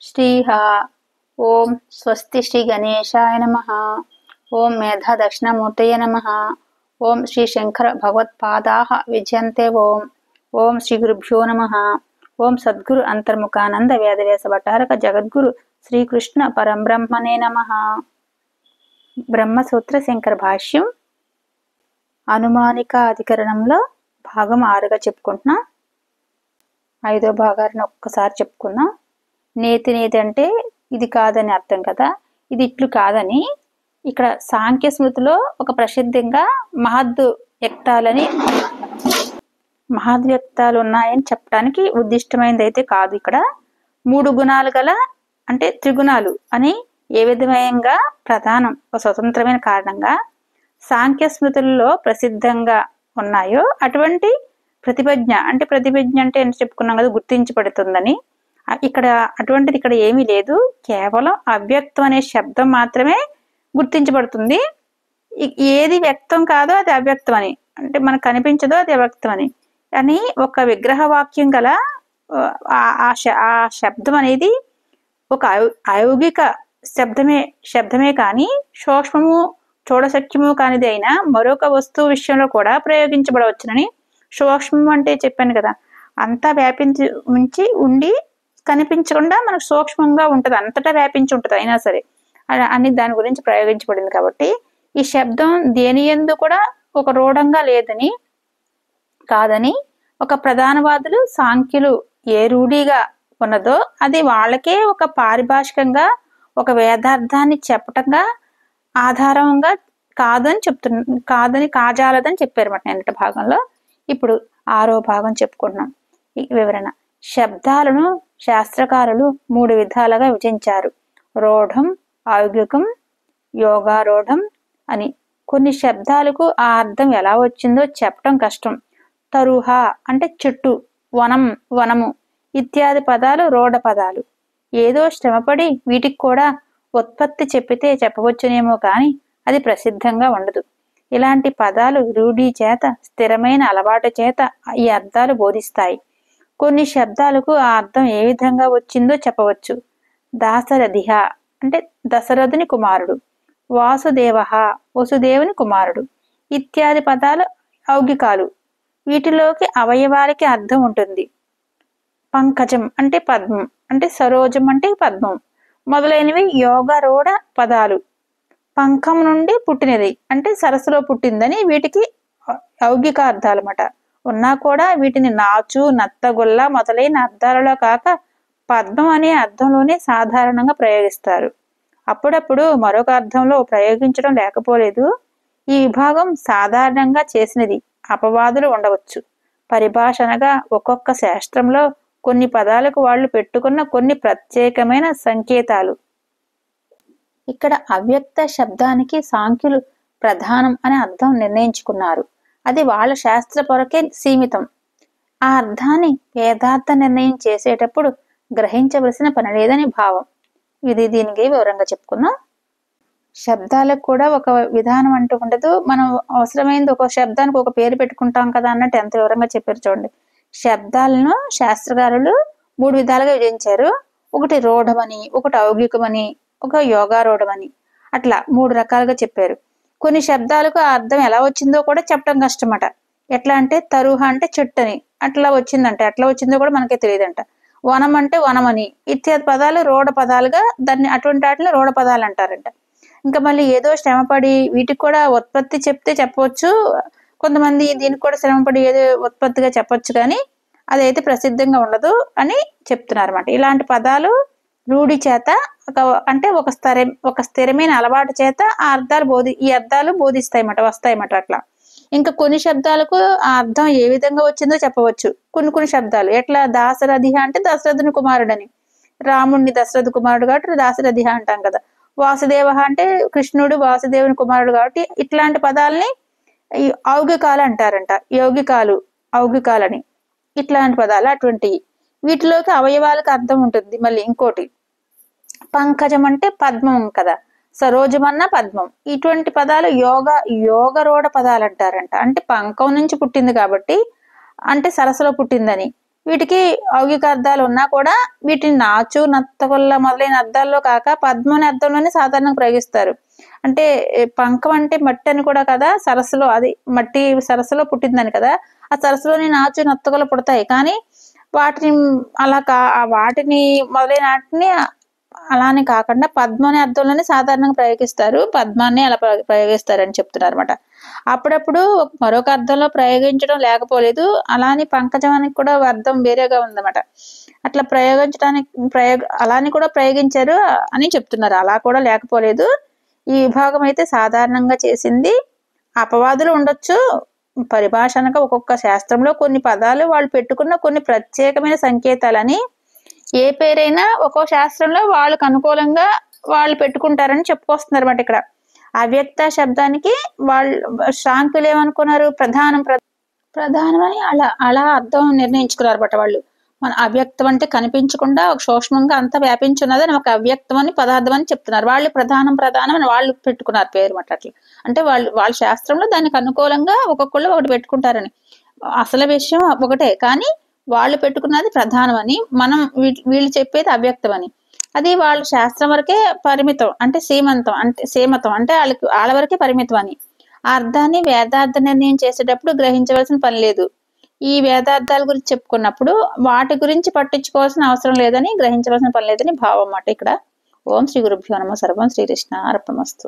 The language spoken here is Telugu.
శ్రీహ ఓం స్వస్తి శ్రీ గణేశాయ నమః. ఓం మేధా దక్షిణామూర్తయే నమః. ఓం శ్రీ శంకర భగవత్పాదాః విజయంతే. ఓం ఓం శ్రీ గురుభ్యో నమః. ఓం సద్గురు అంతర్ముఖానంద వేదవ్యాస భట్టారక జగద్గురు శ్రీకృష్ణ పరంబ్రహ్మణే నమః. బ్రహ్మసూత్ర శంకర భాష్యం అనుమానిక అధికరణంలో భాగం 6గా చెప్పుకుంటున్నాం. 5వ భాగాన్ని ఒక్కసారి చెప్పుకుందాం. నేతి నేతి అంటే ఇది కాదని అర్థం కదా. ఇది ఇట్లు కాదని ఇక్కడ సాంఖ్య స్మృతిలో ఒక ప్రసిద్ధంగా మహద్వ్యక్తాలు ఉన్నాయని చెప్పడానికి ఉద్దిష్టమైనది అయితే కాదు. ఇక్కడ 3 గుణాలు గల అంటే త్రిగుణాలు అని ఏ విధంగా ప్రధానం ఒక స్వతంత్రమైన కారణంగా సాంఖ్య స్మృతులలో ప్రసిద్ధంగా ఉన్నాయో అటువంటి ప్రతిపజ్ఞ అంటే ఎంత చెప్పుకున్నాం కదా, గుర్తించబడుతుందని. ఇక్కడ అటువంటిది ఇక్కడ ఏమీ లేదు. కేవలం అవ్యక్తం అనే శబ్దం మాత్రమే గుర్తించబడుతుంది. ఏది వ్యక్తం కాదో అది అవ్యక్తం అని, అంటే మనకు కనిపించదో అది అవ్యక్తం అని ఒక విగ్రహ వాక్యం గల ఆ శబ్దం అనేది ఒక అయౌగిక శబ్దమే కానీ సూక్ష్మము చూడశక్యము కానిది అయినా మరొక వస్తువు విషయంలో కూడా ప్రయోగించబడవచ్చునని. సూక్ష్మం అంటే చెప్పాను కదా, అంతా వ్యాపించి ఉండి కనిపించకుండా మనకు సూక్ష్మంగా ఉంటుంది, అంతటా వ్యాపించి ఉంటుంది అయినా సరే అని దాని గురించి ప్రయోగించబడింది. కాబట్టి ఈ శబ్దం దేని యందు కూడా ఒక రూఢంగా లేదని కాదని ఒక ప్రధానవాదులు సాంఖ్యులు ఏ రూఢిగా ఉన్నదో అది వాళ్ళకే ఒక పారిభాషికంగా ఒక వేదార్థాన్ని చెప్పటంగా ఆధారంగా కాదని కాజాలదని చెప్పారన్నమాట నిన్నటి భాగంలో. ఇప్పుడు 6వ భాగం చెప్పుకుంటున్నాం. వివరణ. శబ్దాలను శాస్త్రకారులు 3 విధాలుగా విభజించారు. రూఢం, ఔగికం, యోగారూఢం అని. కొన్ని శబ్దాలకు ఆ అర్థం ఎలా వచ్చిందో చెప్పటం కష్టం. తరుహ అంటే చెట్టు, వనము ఇత్యాది పదాలు రూఢ పదాలు. ఏదో శ్రమపడి వీటికి కూడా ఉత్పత్తి చెప్పితే చెప్పవచ్చునేమో కానీ అది ప్రసిద్ధంగా ఉండదు. ఇలాంటి పదాలు రూఢి చేత, స్థిరమైన అలవాటు చేత ఈ అర్థాలు బోధిస్తాయి. కొన్ని శబ్దాలకు ఆ అర్థం ఏ విధంగా వచ్చిందో చెప్పవచ్చు. దాశరథిహ అంటే దశరథుని కుమారుడు, వసుదేవుని కుమారుడు ఇత్యాది పదాలు ఔగికాలు. వీటిలోకి అవయవాలకి అర్థం ఉంటుంది. పంకజం అంటే పద్మం, అంటే సరోజం అంటే పద్మం మొదలైనవి యోగరూఢ పదాలు. పంకం నుండి పుట్టినది అంటే సరస్సులో పుట్టిందని వీటికి ఔగిక అర్థాలన్నమాట. ఉన్నా కూడా వీటిని నాచు, నత్తగొల్ల మొదలైన అర్థాలలో కాక పద్మం అనే అర్థంలోనే సాధారణంగా ప్రయోగిస్తారు. అప్పుడప్పుడు మరొక అర్థంలో ప్రయోగించడం లేకపోలేదు. ఈ విభాగం సాధారణంగా చేసినది. అపవాదులు ఉండవచ్చు. పరిభాషణగా ఒక్కొక్క శాస్త్రంలో కొన్ని పదాలకు వాళ్ళు పెట్టుకున్న కొన్ని ప్రత్యేకమైన సంకేతాలు. ఇక్కడ అవ్యక్త శబ్దానికి సాంఖ్యులు ప్రధానం అనే అర్థం నిర్ణయించుకున్నారు. అది వాళ్ళ శాస్త్ర పొరకే సీమితం. ఆ అర్థాన్ని వేదార్థ నిర్ణయం చేసేటప్పుడు గ్రహించవలసిన పని లేదని భావం. దీనికి వివరంగా చెప్పుకుందాం. శబ్దాలకు కూడా ఒక విధానం అంటూ ఉండదు. మనం అవసరమైంది ఒక శబ్దానికి ఒక పేరు పెట్టుకుంటాం కదా అన్నట్టు ఎంత వివరంగా చెప్పారు చూడండి. శబ్దాలను శాస్త్రకారులు 3 విధాలుగా విభజించారు. ఒకటి రూఢమని, ఒకటి ఔగికమని, ఒక యోగారూఢమని, అట్లా 3 రకాలుగా చెప్పారు. కొన్ని శబ్దాలకు ఆ అర్థం ఎలా వచ్చిందో కూడా చెప్పడం కష్టమట. ఎట్లా అంటే తరుహ అంటే చెట్టు అని అట్లా వచ్చిందంట, ఎట్లా వచ్చిందో కూడా మనకే తెలియదంట. వనం అంటే వనమని ఇత్యాది పదాలు రూఢ పదాలుగా దాన్ని అటువంటి వాటిని రూఢ పదాలు అంటారంట. ఇంకా మళ్ళీ ఏదో శ్రమపడి వీటికి కూడా ఉత్పత్తి చెప్తే చెప్పవచ్చు. కొంతమంది దీనికి కూడా శ్రమపడి ఏదో ఉత్పత్తిగా చెప్పొచ్చు కానీ అదైతే ప్రసిద్ధంగా ఉండదు అని చెప్తున్నారు అన్నమాట. ఇలాంటి పదాలు రూఢి చేత అంటే ఒక స్థిరమైన అలవాటు చేత ఈ అర్థాలు బోధిస్తాయన్నమాట, వస్తాయన్నమాట అట్లా. ఇంకా కొన్ని శబ్దాలకు ఆ అర్థం ఏ విధంగా వచ్చిందో చెప్పవచ్చు. కొన్ని శబ్దాలు ఎట్లా దాశరథి అంటే దశరథుని కుమారుడని, రాముణ్ణి దశరథ కుమారుడు కాబట్టి దాశరథి అంటాం కదా. వాసుదేవ అంటే కృష్ణుడు వాసుదేవుని కుమారుడు కాబట్టి ఇట్లాంటి పదాలని ఔగికాలు అంటారంట. ఔగికాలని ఇట్లాంటి పదాలు అటువంటివి. వీటిలోకి అవయవాలకు అర్థం ఉంటుంది. మళ్ళీ ఇంకోటి పంకజం అంటే పద్మం కదా, సరోజమన్న పద్మం. ఇటువంటి పదాలు యోగరూఢ పదాలు అంటారంట. అంటే పంకం నుంచి పుట్టింది కాబట్టి అంటే సరస్సులో పుట్టిందని. వీటికి ఔగిక అర్థాలు ఉన్నా కూడా వీటిని నాచు, నత్తగొల్ల మొదలైన అర్థాల్లో కాక పద్మం అనే అర్థంలోనే సాధారణంగా ప్రయోగిస్తారు. అంటే పంకం అంటే మట్టి అని కూడా కదా, సరస్సులో అది మట్టి సరస్సులో పుట్టిందని కదా, ఆ సరస్సులోని నాచు, నత్తగొల్ల పుడతాయి. కానీ వాటిని వాటిని మొదలైన వాటిని అలానే కాకుండా పద్మ అనే అర్థంలోనే సాధారణంగా ప్రయోగిస్తారు. పద్మాన్ని అలా ప్రయోగిస్తారని చెప్తున్నారు అనమాట. అప్పుడప్పుడు మరొక అర్థంలో ప్రయోగించడం లేకపోలేదు. అలానే పంకజానికి కూడా అర్థం వేరేగా ఉందన్నమాట. అట్లా అలాని కూడా ప్రయోగించారు అని చెప్తున్నారు. అలా కూడా లేకపోలేదు. ఈ విభాగం అయితే సాధారణంగా చేసింది. అపవాదులు ఉండొచ్చు. పరిభాషణగా ఒక్కొక్క శాస్త్రంలో కొన్ని పదాలు వాళ్ళు పెట్టుకున్న కొన్ని ప్రత్యేకమైన సంకేతాలని, ఏ పేరైనా ఒక్కో శాస్త్రంలో వాళ్ళకు అనుకూలంగా వాళ్ళు పెట్టుకుంటారని చెప్పుకొస్తున్నారు అన్నమాట. ఇక్కడ అవ్యక్త శబ్దానికి వాళ్ళు శాంకులు ఏమనుకున్నారు, ప్రధానం అని అలా అర్థం నిర్ణయించుకున్నారు అన్నమాట. వాళ్ళు మన అవ్యక్తం అంటే కనిపించకుండా ఒక సూక్ష్మంగా అంతా వ్యాపించున్నదని ఒక అవ్యక్తం అని పదార్థం అని చెప్తున్నారు. వాళ్ళు ప్రధానం అని వాళ్ళు పెట్టుకున్నారు పేరు మాట. అట్లా అంటే వాళ్ళ శాస్త్రంలో దానికి అనుకూలంగా ఒక్కొక్కళ్ళు ఒకటి పెట్టుకుంటారని. అసలు విషయం ఒకటే, కానీ వాళ్ళు పెట్టుకున్నది ప్రధానం అని, మనం వీళ్ళు చెప్పేది అవ్యక్తం అని. అది వాళ్ళ శాస్త్రం వరకే పరిమితం, అంటే సీమతం అంటే వాళ్ళ వరకే పరిమితం అని. ఆ అర్థాన్ని వేదార్థ నిర్ణయం చేసేటప్పుడు గ్రహించవలసిన పని లేదు. ఈ వేదార్థాల గురించి చెప్పుకున్నప్పుడు వాటి గురించి పట్టించుకోవాల్సిన అవసరం లేదని, గ్రహించవలసిన పని లేదని భావం అన్నమాట ఇక్కడ. ఓం శ్రీ గురుభ్యో నమః. సర్వం శ్రీకృష్ణ అర్పణమస్తు.